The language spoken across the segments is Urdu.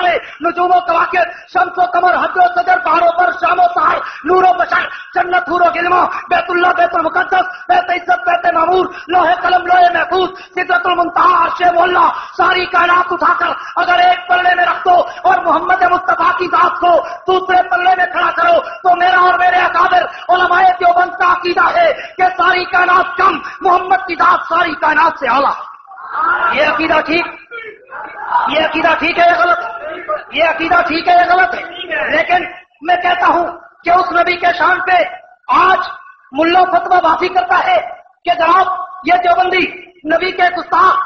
نجوم و کواکب، شمس و قمر، حجر و شجر، پہاڑوں پر شام و سحر، نور و بشر، جنت، حور و غلمان، بیت اللہ، بیت المقدس، بیت عزت، بیت معمور، لوح قلم، لوح محفوظ، سدرۃ المنتہا، عرش مولا، ساری کائنات اٹھا کر اگر ایک پلڑے میں رکھ دو اور محمد مصطفیٰ کی ذات کو دوسرے پلڑے میں کھڑا کرو تو میرا اور میرے اکابر علماء دیوبند کا عقیدہ ہے کہ ساری کائنات کم، محمد کی ذات ساری کائنات سے اعلیٰ۔ یہ عقیدہ ٹھیک ہے یا غلط؟ یہ عقیدہ ٹھیک ہے یا غلط ہے؟ لیکن میں کہتا ہوں کہ اس نبی کے شان پہ آج ملا فتویٰ بازی کرتا ہے کہ جناب یہ دیوبندی نبی کے گستاخ،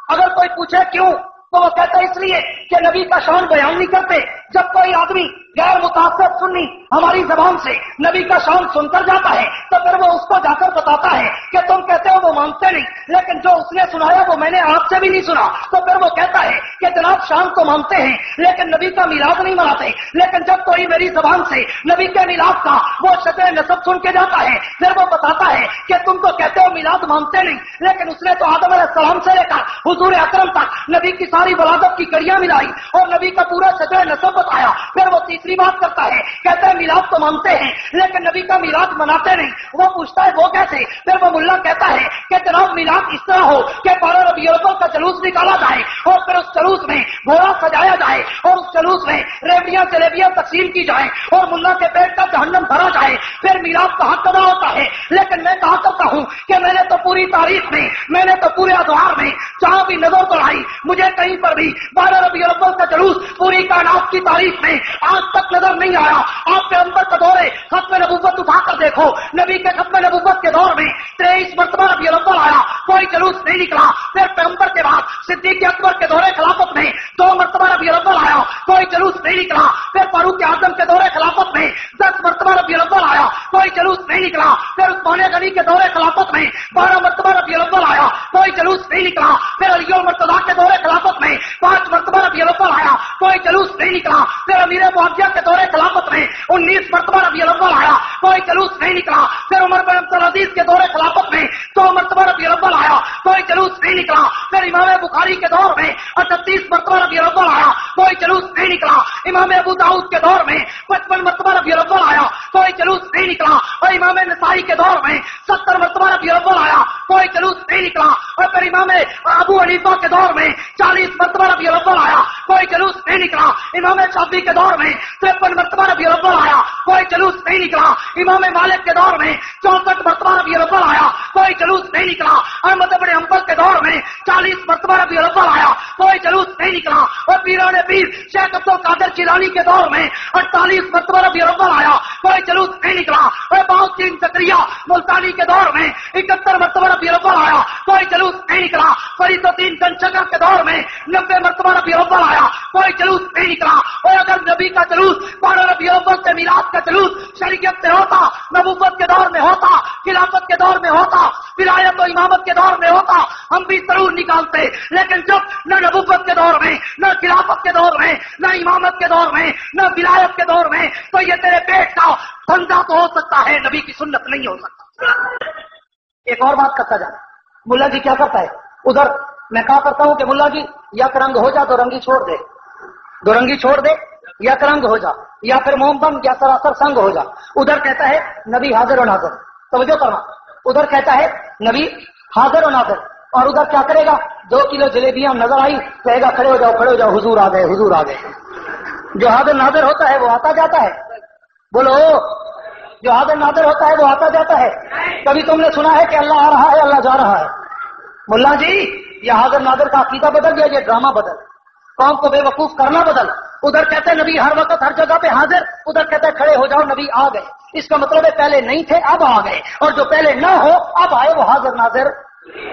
اگر کوئی پوچھے کیوں تو وہ کہتا ہے اس لیے کہ نبی کا شان بیان نہیں کرتے۔ جب کوئی آدمی غیر متاثر سنی ہماری زبان سے نبی کا شان سن کر جاتا ہے تو پھر وہ اس کو جا کر بتاتا ہے کہ تم کہتے ہو وہ مانتے نہیں، لیکن جو اس نے سنایا وہ میں نے آپ سے بھی نہیں سنا، تو پھر وہ کہتا ہے کہ جناب شان تو مانتے ہیں لیکن نبی کا میلاد نہیں مناتے۔ لیکن جب کوئی میری زبان سے نبی کے میلاد کا وہ شجر نسب سن کے جاتا ہے پھر وہ بتاتا ہے کہ تم تو کہتے ہو میلاد مانتے نہیں، لیکن اس نے تو آدم علیہ السلام سے لے کر حضور اکرم تک نبی کی ساری ولادت کی کڑیاں ملائی اور نبی کا پورا شجر نسب بتایا۔ پھر وہ تیسری بات کرتا ہے، کہتا ہے میلاد تو مانتے ہیں لیکن نبی کا میلاد مناتے نہیں۔ وہ پوچھتا ہے وہ کیسے؟ پھر وہ ملا کہتا ہے کہ جناب میلاد اس طرح ہو کہ 12 ربیع الاول کا جلوس نکالا جائے اور پھر اس جلوس میں گھوڑا سجایا جائے اور اس جلوس میں ریوڑیاں جلیبیاں تقسیم کی جائیں اور ملا کے پیٹ کا جہنم بھرا جائے، پھر میلاد کہاں ادا ہوتا ہے؟ لیکن میں کہا کرتا ہوں کہ میں نے تو پوری تاریخ میں، میں نے تو پورے ادوار میں جہاں بھی نظر دوڑائی مجھے کہیں پر بھی 12 ربیع الاول کا جلوس پوری کائنات کی تاریخ میں آج تک نظر نہیں آیا۔ آپ پیغمبر کا دور ختم نبوت اٹھا کر دیکھو، نبی کے ختم نبوت کے دور میں 23 مرتبہ ربیع الاول آیا، کوئی جلوس نہیں نکلا۔ پھر پیغمبر کے بعد صدیق اکبر کے دور خلافت میں 2 مرتبہ ربیع الاول آیا، کوئی جلوس نہیں نکلا۔ پھر فاروق اعظم کے دور خلافت میں 10 مرتبہ ربیع الاول آیا، کوئی جلوس نہیں نکلا۔ پھر عثمان غنی کے دور خلافت میں 12 مرتبہ ربیع الاول آیا، کوئی جلوس نہیں نکلا۔ پھر علی المرتضیٰ کے دور خلافت میں 5 مرتبہ ربیع الاول آیا، کوئی جلوس نہیں نکلا۔ پھر امیر معاویہ کے دور خلافت میں 19 مرتبہ ربیع الاول آیا، کوئی جلوس نہیں نکلا۔ پھر عمر بن عبد العزیز کے دور خلافت میں 2 مرتبہ ربیع الاول آیا، کوئی جلوس نہیں نکلا۔ پھر امام بخاری کے دور میں 38 مرتبہ ربیع الاول آیا، کوئی جلوس نہیں نکلا۔ امام ابو داؤد کے دور میں 55 مرتبہ ربیع الاول آیا، کوئی جلوس نہیں نکلا۔ اور امام نسائی کے دور میں 70 مرتبہ ربیع الاول آیا، کوئی جلوس نہیں نکلا۔ اور پھر امام ابو حنیفہ کے دور میں 40 مرتبہ ربیع الاول آیا، کوئی جلوس نہیں نکلا۔ امام شافعی کے دور میں 53 مرتبہ ربیع الاول آیا، کوئی جلوس نہیں نکلا۔ امام مالک کے دور میں 64 مرتبہ ربیع الاول آیا، کوئی جلوس نہیں نکلا۔ احمد بن حنبل کے دور میں 40 مرتبہ ربیع الاول آیا، کوئی جلوس نہیں نکلا۔ اور پیران پیر شیخ عبد القادر جیلانی کے دور میں 48 مرتبہ ربیع الاول آیا، کوئی جلوس نہیں نکلا۔ اور بہاؤالدین زکریا ملتانی کے دور میں 71 مرتبہ ربیع الاول آیا، کوئی جلوس نہیں نکلا۔ فرید الدین گنجگا کے دور میں 90 مرتبہ ربیع الاول آیا، کوئی جلوس نہیں نکلا۔ اور اگر نبی کا جلوس 12 ربیع الاول سے میلاد کا جلوس شریعت سے ہوتا، نبوت کے دور میں ہوتا، خلافت کے دور میں ہوتا، ولایت و امامت کے دور میں ہوتا، ہم بھی ضرور نکالتے۔ لیکن جب نہ نبوت کے دور میں، نہ خلافت کے دور میں، نہ امامت کے دور میں، نہ ولایت کے دور میں، تو یہ تیرے پیٹ کا دھندا تو ہو سکتا ہے، نبی کی سنت نہیں ہو سکتا۔ ایک اور بات کرتا جا، ملا جی کیا کرتا ہے ادھر؟ میں کہا کرتا ہوں کہ ملا جی یک رنگ ہو جا، دو رنگی چھوڑ دے، دو رنگی چھوڑ دے، یک رنگ ہو جا، یا پھر موم بم یا سراسر سنگ ہو جا۔ ادھر کہتا ہے نبی حاضر و ناظر، توجہ کرنا، ادھر کہتا ہے نبی حاضر و ناظر، اور ادھر کیا کرے گا؟ 2 کلو جلیبیاں نظر آئی کہے گا کھڑے ہو جاؤ، کھڑے ہو جاؤ، حضور آ گئے، حضور آ گئے۔ جو حاضر ناظر ہوتا ہے وہ آتا جاتا ہے، بولو، جو حاضر ناظر ہوتا ہے وہ آتا جاتا ہے۔ کبھی تم نے سنا ہے کہ اللہ آ رہا ہے، اللہ جا رہا ہے؟ ملا جی یہ حاضر ناظر کا عقیدہ بدل گیا، یہ ڈرامہ بدل، قوم کو بے وقوف کرنا بدل۔ ادھر کہتے ہیں نبی ہر وقت ہر جگہ پہ حاضر، ادھر کہتے ہیں کھڑے ہو جاؤ، نبی آ گئے۔ اس کا مطلب ہے پہلے نہیں تھے اب آ گئے، اور جو پہلے نہ ہو اب آئے وہ حاضر ناظر۔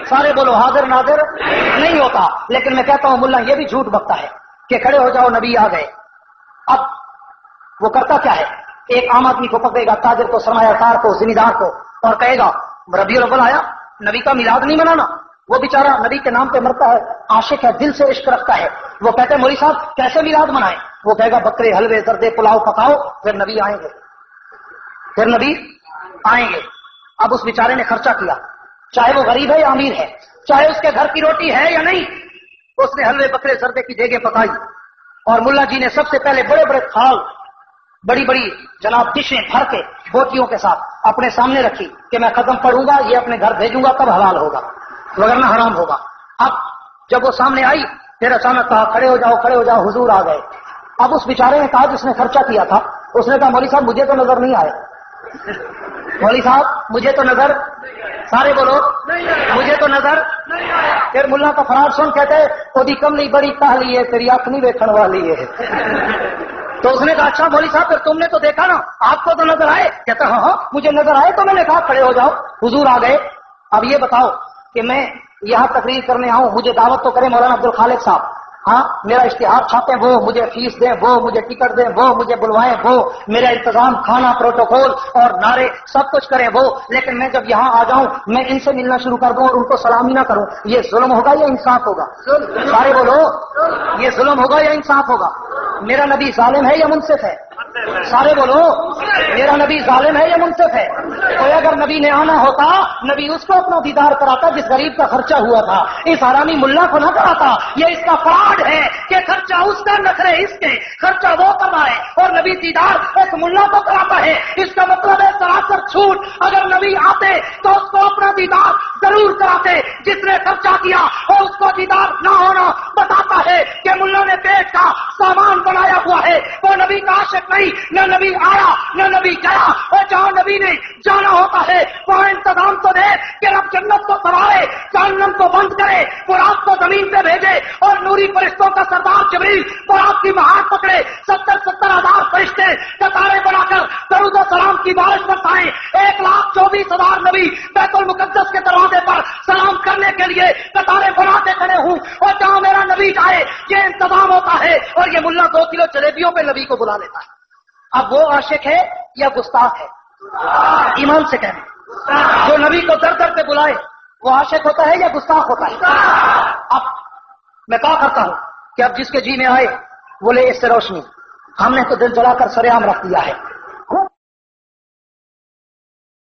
سارے بولو حاضر ناظر نہیں ہوتا۔ لیکن میں کہتا ہوں ملا یہ بھی جھوٹ بکتا ہے کہ کھڑے ہو جاؤ نبی آ گئے۔ اب وہ کرتا کیا ہے؟ ایک عام آدمی کو پکڑے گا، تاجر کو، سرمایہ کار کو، زمیندار کو، اور کہے گا ربیع الاول آیا، نبی کا میلاد نہیں منانا۔ وہ بیچارہ نبی کے نام پہ مرتا ہے، عاشق ہے، دل سے عشق رکھتا ہے۔ وہ کہتے ہیں مولوی صاحب کیسے میلاد منائیں؟ وہ کہے گا بکرے، حلوے، زردے، پلاؤ پکاؤ، پھر نبی آئیں گے، پھر نبی آئیں گے۔ اب اس بیچارے نے خرچہ کیا، چاہے وہ غریب ہے یا امیر ہے، چاہے اس کے گھر کی روٹی ہے یا نہیں، اس نے حلوے، بکرے، زردے کی دیگیں پکائی، اور ملا جی نے سب سے پہلے بڑے بڑے تھال بڑی بڑی جناب ڈشیں بھر کے بوٹیوں کے ساتھ اپنے سامنے رکھی کہ میں ختم پڑھوں گا، یہ اپنے گھر بھیجوں گا تب حلال ہوگا وگرنہ حرام ہوگا۔ اب جب وہ سامنے آئی پھر اچانک کہا کھڑے ہو جاؤ کھڑے ہو جاؤ، حضور آ گئے۔ اب اس بیچارے نے کہا جس نے خرچہ کیا تھا، اس نے کہا مولوی صاحب مجھے تو نظر نہیں آئے، مولوی صاحب مجھے تو نظر، سارے بولو مجھے تو نظر۔ پھر ملا کا فراڈ سن کہتے وہ کملی بڑی کہلی ہے تیری اکھ نہیں ویکھن والی ہے۔ تو اس نے کہا اچھا مولوی صاحب پھر تم نے تو دیکھا نا، آپ کو تو نظر آئے؟ کہتا ہاں ہاں مجھے نظر آئے، تو میں نے کہا کھڑے ہو جاؤ، حضور آ گئے۔ اب یہ بتاؤ کہ میں یہاں تقریر کرنے آؤں، مجھے دعوت تو کرے مولانا عبدالخالق صاحب، ہاں میرا اشتہار چھاپیں وہ، مجھے فیس دیں وہ، مجھے ٹکٹ دیں وہ، مجھے بلوائیں وہ، میرا انتظام کھانا پروٹوکول اور نعرے سب کچھ کریں وہ، لیکن میں جب یہاں آ جاؤں میں ان سے ملنا شروع کر دوں اور ان کو سلام ہی نہ کروں، یہ ظلم ہوگا یا انصاف ہوگا؟ سارے بولو یہ ظلم ہوگا یا انصاف ہوگا؟ میرا نبی ظالم ہے یا منصف ہے؟ سارے بولو میرا نبی ظالم ہے یا منصف ہے؟ کوئی اگر نبی نے آنا ہوتا نبی اس کو اپنا دیدار کراتا جس غریب کا خرچہ ہوا تھا، اس حرامی ملا کو نہ کراتا۔ یہ اس کا فراڈ ہے کہ خرچہ اس کا نخرے اس کے، خرچہ وہ کمائے اور نبی دیدار اس ملا کو کراتا ہے۔ اس کا مطلب ہے سراسر چھوٹ، اگر نبی آتے تو اس کو اپنا دیدار ضرور کراتے، جس نے خرچہ کیا اور اس کو دیدار نہ ہونا بتاتا ہے کہ ملا نے پیٹ کا سامان بنایا ہوا ہے، وہ نبی کا عاشق نہیں، نہ نبی آیا نہ نبی گیا، اور جہاں نبی نے جانا ہوتا ہے وہاں انتظام تو دے کہ رب جنت کو سوارے، جہنم کو بند کرے، برات کو زمین پہ بھیجے اور نوری فرشتوں کا سردار جبریل برات کی مہار پکڑے، 70,000 فرشتے قطاریں بنا کر درود و سلام کی بارش برسائیں، 1,24,000 نبی بیت المقدس کے دروازے پر سلام کرنے کے لیے قطاریں بناتے کھڑے ہوں، اور جہاں میرا نبی جائے یہ انتظام ہوتا ہے، اور یہ ملا 2 کلو جلیبیوں پہ نبی کو بلا لیتا ہے۔ اب وہ عاشق ہے یا گستاخ ہے؟ ایمان سے کہنا، جو نبی کو در در پہ بلائے وہ عاشق ہوتا ہے یا گستاخ ہوتا ہے؟ اب میں کہا کرتا ہوں کہ اب جس کے جی میں آئے وہ لے اس سے روشنی، ہم نے تو دل جلا کر سر عام رکھ دیا ہے،